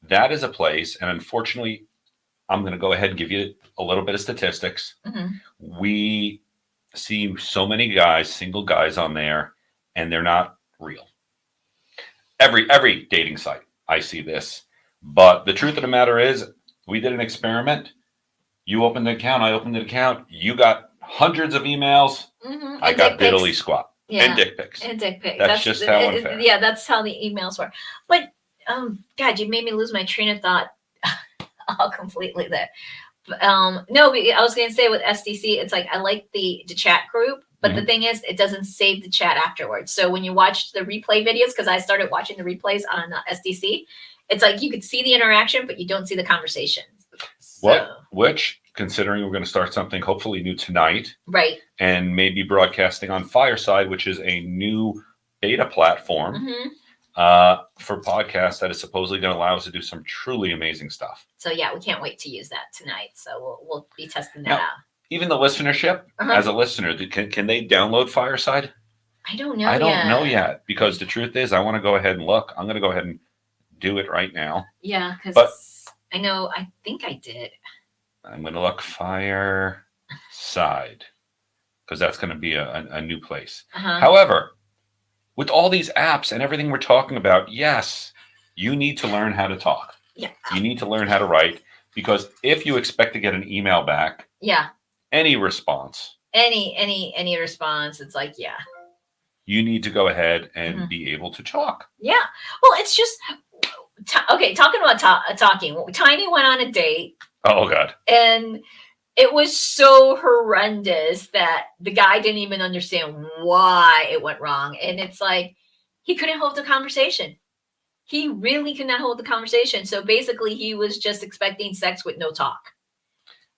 that is a place, and unfortunately, I'm going to go ahead and give you a little bit of statistics. We see so many guys, single guys on there, and they're not real. Every dating site, I see this. But the truth of the matter is, we did an experiment. You opened an account, I opened an account. You got hundreds of emails. I got diddly squat. Yeah. And dick pics. That's just how unfair. Yeah, that's how the emails were. But, God, you made me lose my train of thought. All completely there. No, I was going to say with SDC, it's like I like the chat group But the thing is, it doesn't save the chat afterwards. So when you watch the replay videos, because I started watching the replays on SDC, it's like you could see the interaction, but you don't see the conversation. Which, considering we're going to start something hopefully new tonight, right, and maybe broadcasting on Fireside, which is a new beta platform for podcasts that is supposedly going to allow us to do some truly amazing stuff. So yeah, we can't wait to use that tonight. So we'll be testing that out. Even the listenership, as a listener, can they download Fireside? I don't know. I don't know yet, because the truth is, I want to go ahead and look. I'm going to go ahead and do it right now. Yeah, because I know. I think I did. I'm going to look Fireside, because that's going to be a new place. However, with all these apps and everything we're talking about, yes, you need to learn how to talk. Yeah. You need to learn how to write, because if you expect to get an email back, any response, any response, it's like, you need to go ahead and be able to talk. Yeah. Well, it's just okay. Talking about talking, Tiny went on a date. Oh God. And it was so horrendous that the guy didn't even understand why it went wrong. And it's like, he couldn't hold the conversation. He really could not hold the conversation. So basically he was just expecting sex with no talk.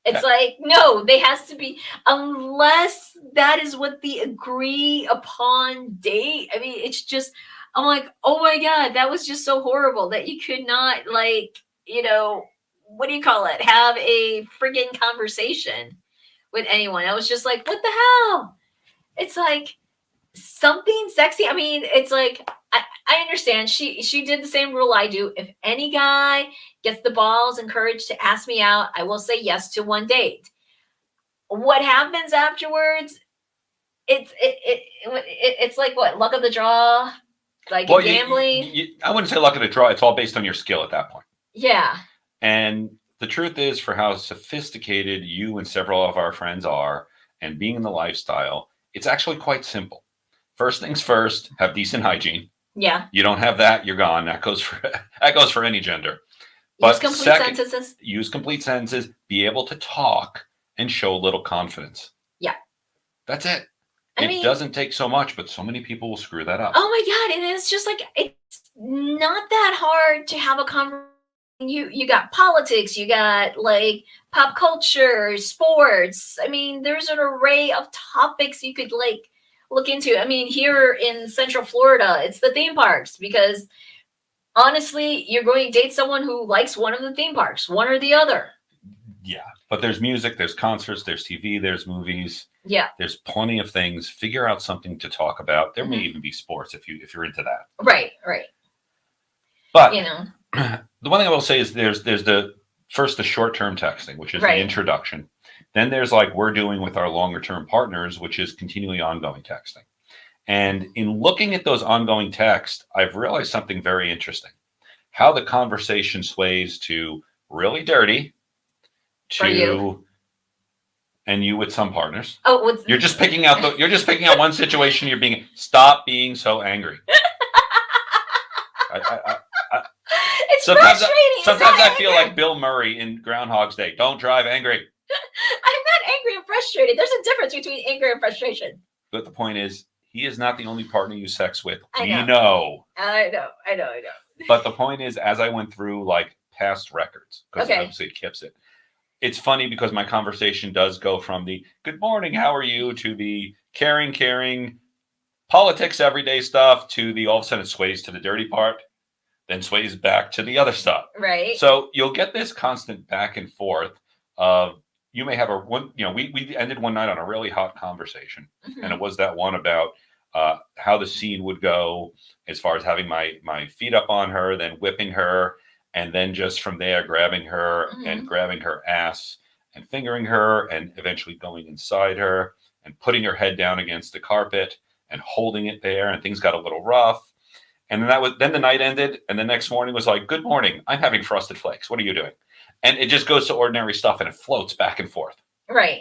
It's like, no, they has to be, unless that is what the agree upon date. I mean, it's just, I'm like, oh my God, that was just so horrible that you could not, like, what do you call it? Have a friggin' conversation with anyone. I was just like, what the hell? It's like something sexy. I mean, it's like, I understand. She did the same rule I do. If any guy gets the balls and courage to ask me out, I will say yes to one date. What happens afterwards? It's like what, luck of the draw, like gambling. I wouldn't say luck of the draw. It's all based on your skill at that point. Yeah. And the truth is, for how sophisticated you and several of our friends are, and being in the lifestyle, it's actually quite simple. First things first, have decent hygiene. Yeah. You don't have that, you're gone. That goes for any gender. Use complete sentences. Use complete sentences. Be able to talk and show a little confidence. Yeah. That's it. It doesn't take so much, but so many people will screw that up. Oh my God. And it's just like, it's not that hard to have a conversation. You got politics, you got like pop culture, sports. I mean, there's an array of topics you could like look into. I mean, here in Central Florida, it's the theme parks, because honestly, you're going to date someone who likes one of the theme parks, one or the other. Yeah, but there's music, there's concerts, there's TV, there's movies. Yeah, there's plenty of things. Figure out something to talk about. There may even be sports if you're into that. Right. But the one thing I will say is there's the short-term texting, which is the introduction. Then there's like we're doing with our longer-term partners, which is continually ongoing texting. And in looking at those ongoing texts, I've realized something very interesting. How the conversation sways to really dirty to and you with some partners. Oh, you're just picking out one situation. You're being stop being so angry. It's frustrating. Sometimes I feel like Bill Murray in Groundhog's Day. Don't drive angry. I'm not angry. I'm frustrated. There's a difference between anger and frustration. But the point is, he is not the only partner you sex with. I know. I know. But the point is, as I went through like past records, because obviously it keeps it. It's funny because my conversation does go from the good morning, how are you, to the caring, politics, everyday stuff, to the all of a sudden it sways to the dirty part, then sways back to the other stuff. Right. So you'll get this constant back and forth of you may have we ended one night on a really hot conversation. And it was that one about how the scene would go as far as having my feet up on her, then whipping her, and then just from there grabbing her and grabbing her ass and fingering her and eventually going inside her and putting her head down against the carpet and holding it there, and things got a little rough. And then the night ended, and the next morning was like, good morning, I'm having frosted flakes. What are you doing? And it just goes to ordinary stuff and it floats back and forth. Right.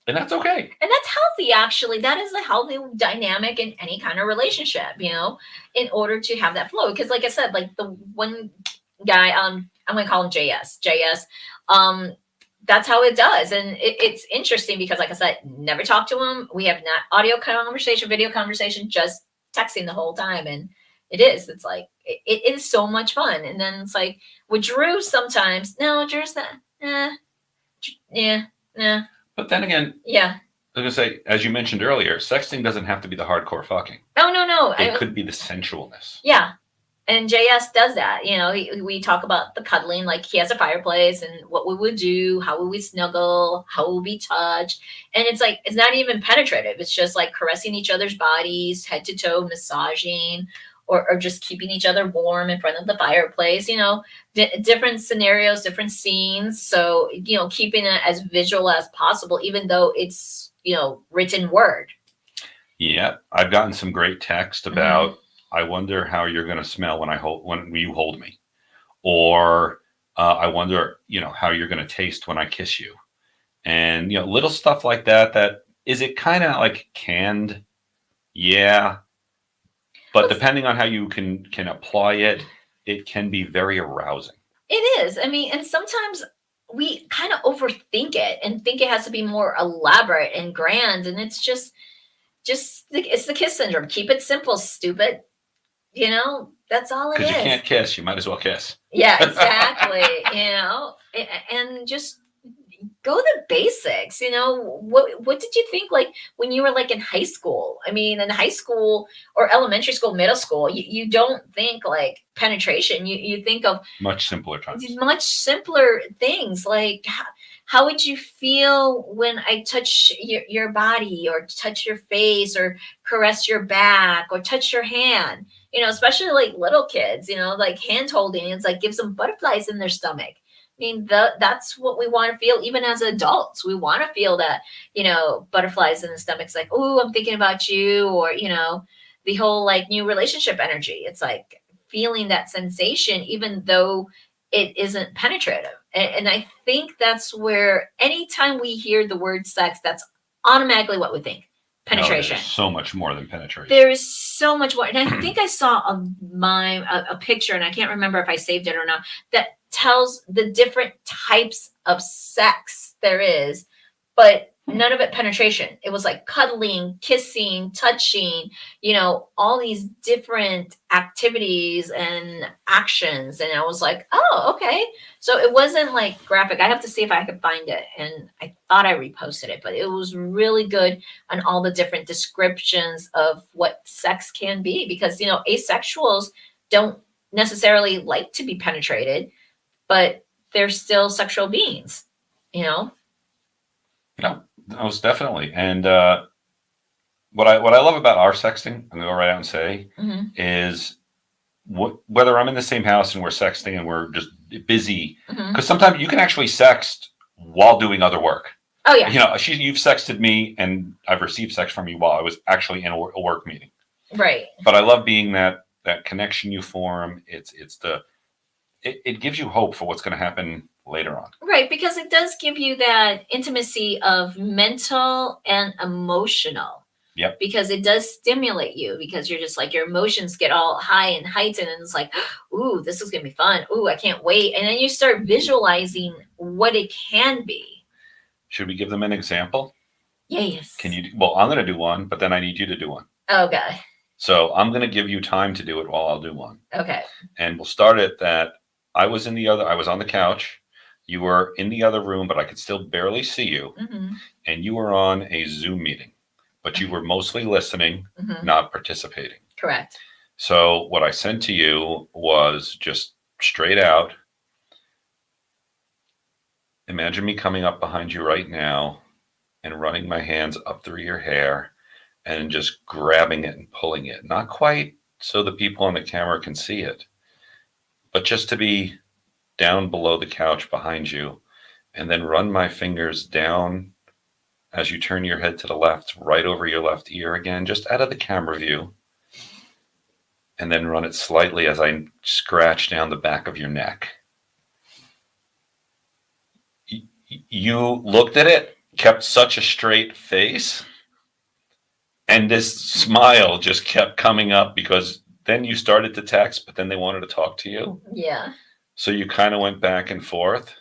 And that's okay. And that's healthy, actually. That is a healthy dynamic in any kind of relationship, in order to have that flow. Because like I said, like the one guy, I'm going to call him JS. that's how it does. And it's interesting because, like I said, never talk to him. We have not audio conversation, video conversation, just texting the whole time. And it's like, it is so much fun. And then it's like with Drew, sometimes, no, Drew's not, yeah, nah. But then again, yeah. I was going to say, as you mentioned earlier, sexting doesn't have to be the hardcore fucking. Oh, no. It could be the sensualness. Yeah. And JS does that. We talk about the cuddling, like he has a fireplace and what we would do, how would we snuggle, how would we touch. And it's like, it's not even penetrative. It's just like caressing each other's bodies, head to toe, massaging, or just keeping each other warm in front of the fireplace, different scenarios, different scenes. So, keeping it as visual as possible, even though it's, written word. Yeah. I've gotten some great text about, I wonder how you're going to smell when you hold me, or I wonder, how you're going to taste when I kiss you, and little stuff like that. That is it kind of like canned, yeah, but depending on how you can apply it, it can be very arousing. It is. I mean, and sometimes we kind of overthink it and think it has to be more elaborate and grand, and it's just it's the kiss syndrome. Keep it simple, stupid. That's all it is. Because you can't kiss, you might as well kiss. Yeah, exactly. And just go the basics. What did you think, like, when you were like in high school? I mean, in high school or elementary school, middle school, you don't think like penetration. You think of much simpler times, much simpler things. Like, how would you feel when I touch your body, or touch your face, or caress your back, or touch your hand? Especially like little kids, like hand holding, it's like gives them butterflies in their stomach. I mean, that's what we want to feel. Even as adults, we want to feel that, butterflies in the stomach. It's like, oh, I'm thinking about you, or, the whole like new relationship energy. It's like feeling that sensation, even though it isn't penetrative. And I think that's where anytime we hear the word sex, that's automatically what we think. Penetration. No, so much more than penetration. There is so much more. And I think I saw a picture, and I can't remember if I saved it or not, that tells the different types of sex there is, but none of it penetration. It was like cuddling, kissing, touching, all these different activities and actions. And I was like, oh, okay. So it wasn't like graphic. I have to see if I could find it. And I thought I reposted it, but it was really good on all the different descriptions of what sex can be, because, asexuals don't necessarily like to be penetrated, but they're still sexual beings, No, most definitely. And what I love about our sexting, I'm gonna go right out and say, is whether I'm in the same house and we're sexting and we're just busy, because sometimes you can actually sext while doing other work. Oh yeah. You've sexted me and I've received sex from you while I was actually in a work meeting. Right. But I love being that connection you form. It gives you hope for what's going to happen later on. Right, because it does give you that intimacy of mental and emotional. Yep. Because it does stimulate you, because you're just like, your emotions get all high and heightened, and it's like, ooh, this is going to be fun. Ooh, I can't wait. And then you start visualizing what it can be. Should we give them an example? Yes. Can you? Well, I'm going to do one, but then I need you to do one. Okay. So I'm going to give you time to do it while I'll do one. Okay. And we'll start it that I was on the couch. You were in the other room, but I could still barely see you. And you were on a Zoom meeting, but you were mostly listening, not participating. Correct. So what I sent to you was just straight out. Imagine me coming up behind you right now and running my hands up through your hair and just grabbing it and pulling it. Not quite so the people on the camera can see it, but just to be down below the couch behind you, and then run my fingers down as you turn your head to the left, right over your left ear again, just out of the camera view, and then run it slightly as I scratch down the back of your neck. You looked at it, kept such a straight face, and this smile just kept coming up, because then you started to text, but then they wanted to talk to you. Yeah. So you kind of went back and forth.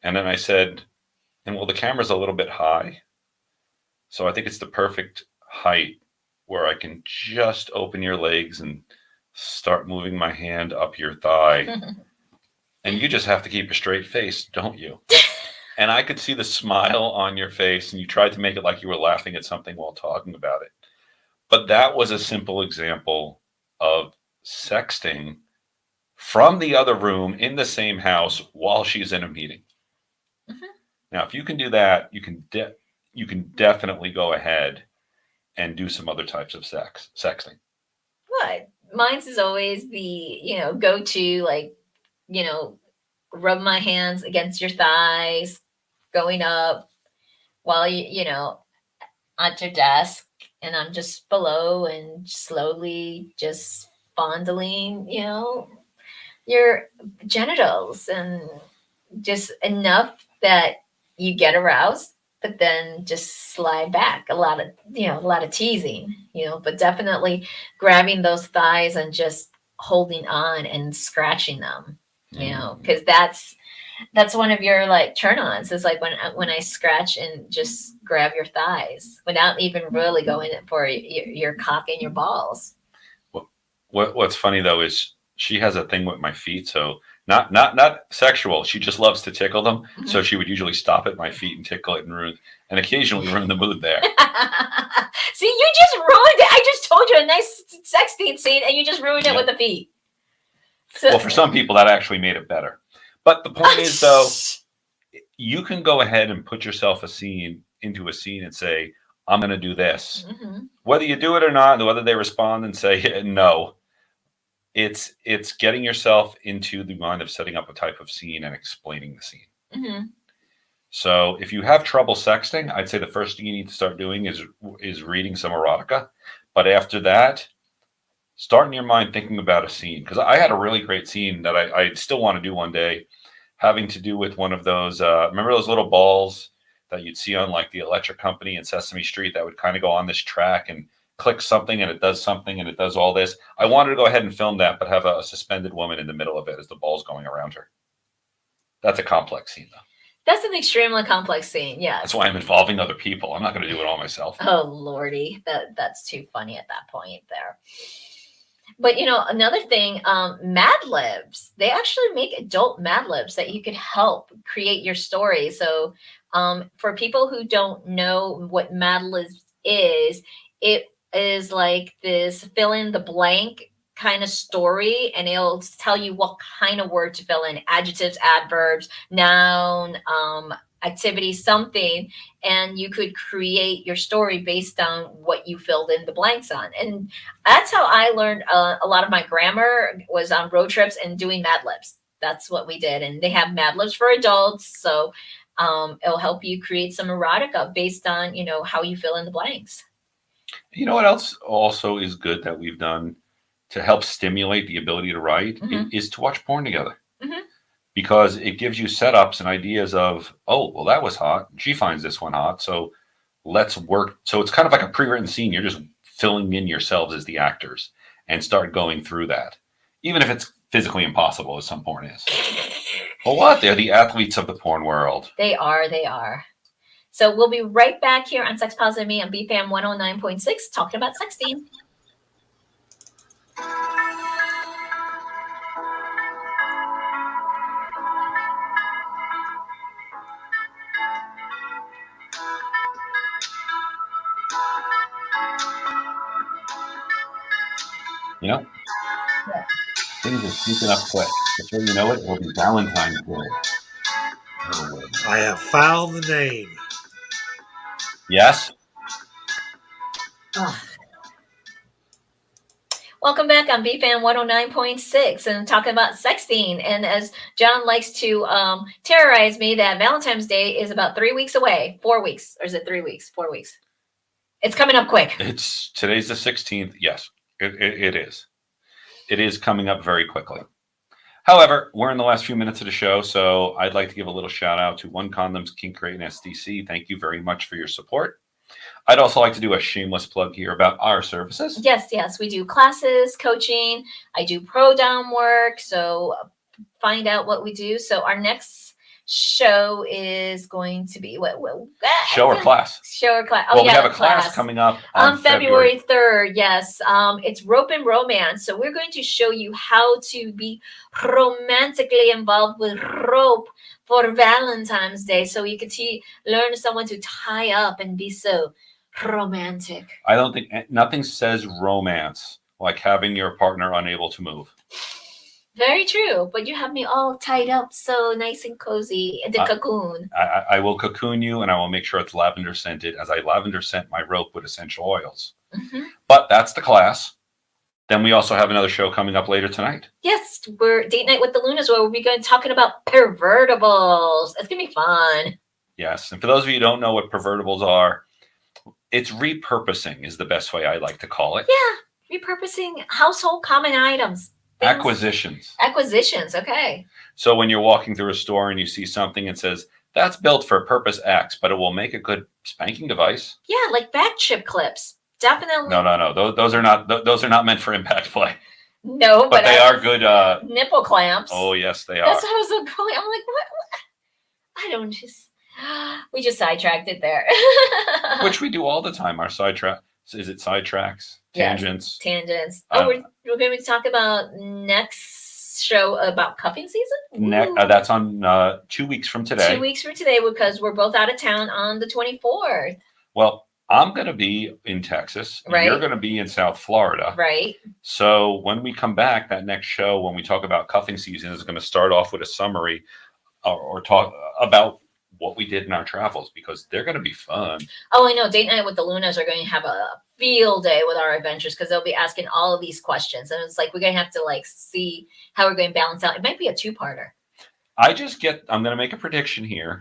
And then I said, and well, the camera's a little bit high. So I think it's the perfect height where I can just open your legs and start moving my hand up your thigh. And you just have to keep a straight face, don't you? And I could see the smile on your face, and you tried to make it like you were laughing at something while talking about it. But that was a simple example of sexting from the other room in the same house while she's in a meeting. Mhm. Now, if you can do that, you can definitely go ahead and do some other types of sexting. What? Mine's is always the, go to, like, you know, rub my hands against your thighs, going up while at your desk, and I'm just below and slowly just fondling, your genitals, and just enough that you get aroused, but then just slide back. A lot of teasing, but definitely grabbing those thighs and just holding on and scratching them, because that's one of your like turn-ons, is like when I scratch and just grab your thighs without even really going for your cock and your balls. What's funny though is she has a thing with my feet, so not sexual. She just loves to tickle them. Mm-hmm. So she would usually stop at my feet and tickle it and occasionally ruin the mood there. See, you just ruined it. I just told you a nice sexting scene, and you just ruined it with the feet. So, well, for some people, that actually made it better. But the point is, though, you can go ahead and put yourself into a scene and say, I'm going to do this. Mm-hmm. Whether you do it or not, whether they respond and say no, it's getting yourself into the mind of setting up a type of scene and explaining the scene. Mm-hmm. So if you have trouble sexting, I'd say the first thing you need to start doing is reading some erotica. But after that, start in your mind thinking about a scene. Because I had a really great scene that I still want to do one day, having to do with one of those, remember those little balls that you'd see on like the Electric Company and Sesame Street that would kind of go on this track and click something and it does something and it does all this. I wanted to go ahead and film that, but have a suspended woman in the middle of it as the ball's going around her. That's a complex scene, though. That's an extremely complex scene, yeah. That's why I'm involving other people. I'm not going to do it all myself. Oh, Lordy. That's too funny at that point there. But, another thing, Mad Libs, they actually make adult Mad Libs that you could help create your story. So for people who don't know what Mad Libs is, it is like this fill in the blank kind of story, and it'll tell you what kind of word to fill in: adjectives, adverbs, noun, activity, something, and you could create your story based on what you filled in the blanks on. And that's how I learned a lot of my grammar, was on road trips and doing Mad Libs. That's what we did. And they have Mad Libs for adults, so it'll help you create some erotica based on how you fill in the blanks. You know what else also is good that we've done to help stimulate the ability to write, mm-hmm. is to watch porn together. Mm-hmm. Because it gives you setups and ideas of, oh, well, that was hot. She finds this one hot. So let's work. So it's kind of like a pre-written scene. You're just filling in yourselves as the actors and start going through that. Even if it's physically impossible, as some porn is. Well, what? They're the athletes of the porn world. They are. So we'll be right back here on Sex Positive Me on BFAM 109.6 talking about sexting. Things are sneaking up quick. Before you know it, it'll be Valentine's Day. Oh, I have found the name. Yes? Welcome back on BFAN 109.6 and talking about sexting. And as John likes to terrorize me, that Valentine's Day is about 3 weeks away. 4 weeks. Or is it 3 weeks? 4 weeks. It's coming up quick. Today's the 16th. Yes, it is. It is coming up very quickly. However, we're in the last few minutes of the show, so I'd like to give a little shout out to One Condoms, Kink Crate, and SDC. Thank you very much for your support. I'd also like to do a shameless plug here about our services. Yes. We do classes, coaching. I do pro dom work. So find out what we do. So our next show is going to be? What Show or class? Show or class? Oh, Well, yeah, we have a class coming up on February 3rd. Yes, it's rope and romance. So we're going to show you how to be romantically involved with rope for Valentine's Day, so you can learn someone to tie up and be so romantic. I don't think nothing says romance like having your partner unable to move. Very true, but you have me all tied up so nice and cozy in the cocoon. I will cocoon you, and I will make sure it's lavender scented, as I lavender scent my rope with essential oils. Mm-hmm. But that's the class. Then we also have another show coming up later tonight. Yes, we're Date Night with the Lunas, where we'll be talking about pervertables. It's going to be fun. Yes, and for those of you who don't know what pervertables are, it's repurposing is the best way I like to call it. Yeah, repurposing household common items. Acquisitions, okay. So when you're walking through a store and you see something and says, that's built for purpose X, but it will make a good spanking device. Yeah, like back chip clips. Definitely. No. Those are not meant for impact play. No, but they are good. Nipple clamps. Oh, yes, they are. That's what I was like, I'm like, what? I don't just... We just sidetracked it there. Which we do all the time. Our sidetrack. Is it sidetracks? Tangents. Yes, tangents. We're going to talk about next show about cuffing season? That's on 2 weeks from today. 2 weeks from today, because we're both out of town on the 24th. Well, I'm going to be in Texas. Right. You're going to be in South Florida. Right. So when we come back, that next show, when we talk about cuffing season, is going to start off with a summary or talk about what we did in our travels, because they're going to be fun. Oh, I know. Date Night with the Lunas are going to have a field day with our adventures, because they'll be asking all of these questions. And it's like, we're going to have to see how we're going to balance out. It might be a two-parter. I'm going to make a prediction here,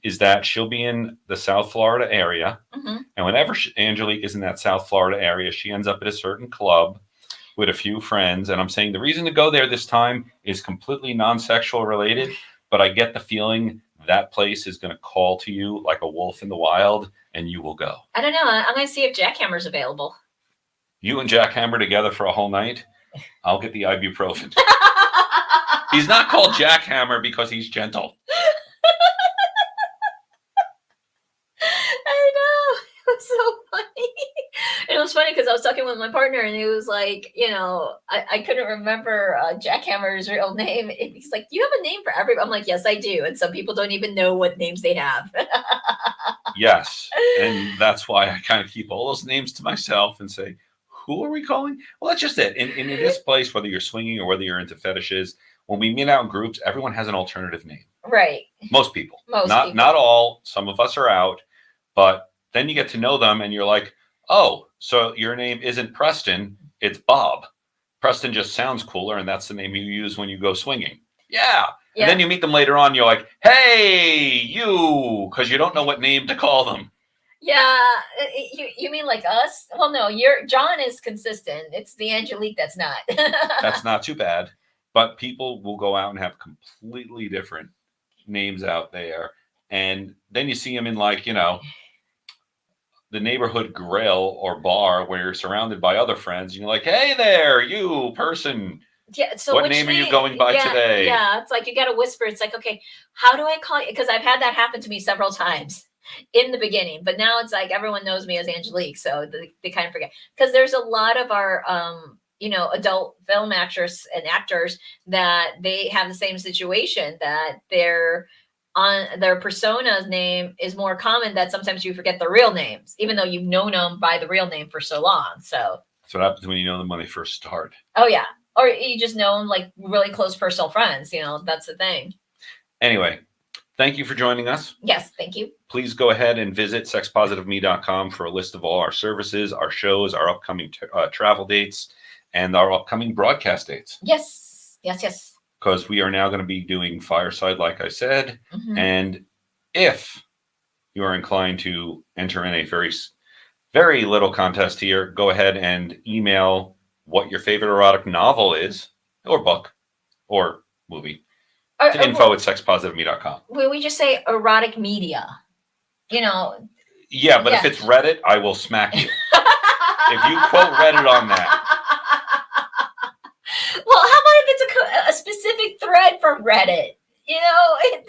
is that she'll be in the South Florida area. Mm-hmm. And whenever Angelique is in that South Florida area, she ends up at a certain club with a few friends. And I'm saying the reason to go there this time is completely non-sexual related, but I get the feeling that place is going to call to you like a wolf in the wild, and you will go. I don't know. I'm going to see if Jackhammer's available. You and Jackhammer together for a whole night? I'll get the ibuprofen. He's not called Jackhammer because he's gentle. I know. It was so funny. And it was funny because I was talking with my partner, and he was like, I couldn't remember Jackhammer's real name. And he's like, you have a name for everybody. I'm like, yes, I do. And some people don't even know what names they have. Yes. And that's why I kind of keep all those names to myself and say, who are we calling? Well, that's just it. In this place, whether you're swinging or whether you're into fetishes, when we meet out in groups, everyone has an alternative name. Right. Most people. Not all. Some of us are out. But then you get to know them, and you're like, oh, so your name isn't Preston, it's Bob. Preston just sounds cooler, and that's the name you use when you go swinging. Yeah. And then you meet them later on, you're like, hey, you, because you don't know what name to call them. Yeah. You mean like us? Well, no, John is consistent. It's the Angelique that's not. That's not too bad. But people will go out and have completely different names out there. And then you see them in the neighborhood grill or bar where you're surrounded by other friends. And you're like, hey there, you person. Yeah. So what name are you going by today? Yeah. It's like, you got to whisper. It's like, okay, how do I call you? Because I've had that happen to me several times in the beginning, but now it's like everyone knows me as Angelique. So they kind of forget, because there's a lot of our, adult film actors and actors that they have the same situation, that their persona's name is more common, that sometimes you forget the real names, even though you've known them by the real name for so long. So that's what happens when you know them when they first start. Oh yeah. Or you just know them like really close personal friends, that's the thing. Anyway, thank you for joining us. Yes, thank you. Please go ahead and visit sexpositiveme.com for a list of all our services, our shows, our upcoming travel dates, and our upcoming broadcast dates. Yes. Because we are now going to be doing Fireside, like I said. Mm-hmm. And if you are inclined to enter in a very, very little contest here, go ahead and email what your favorite erotic novel is, or book, or movie, to info@sexpositiveme.com. Will we just say erotic media? Yeah, but if it's Reddit, I will smack you. If you quote Reddit on that. Well, how about if it's a specific thread from Reddit?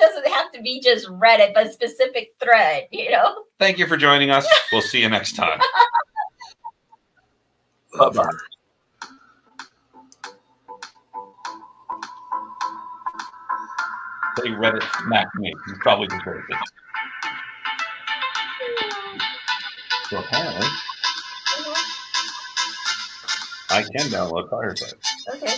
doesn't have to be just Reddit, but a specific thread, you know? Thank you for joining us. We'll see you next time. Love Bye-bye. her. Say Reddit smacked me. You probably deserved it. So apparently, I can download Fireside. Okay.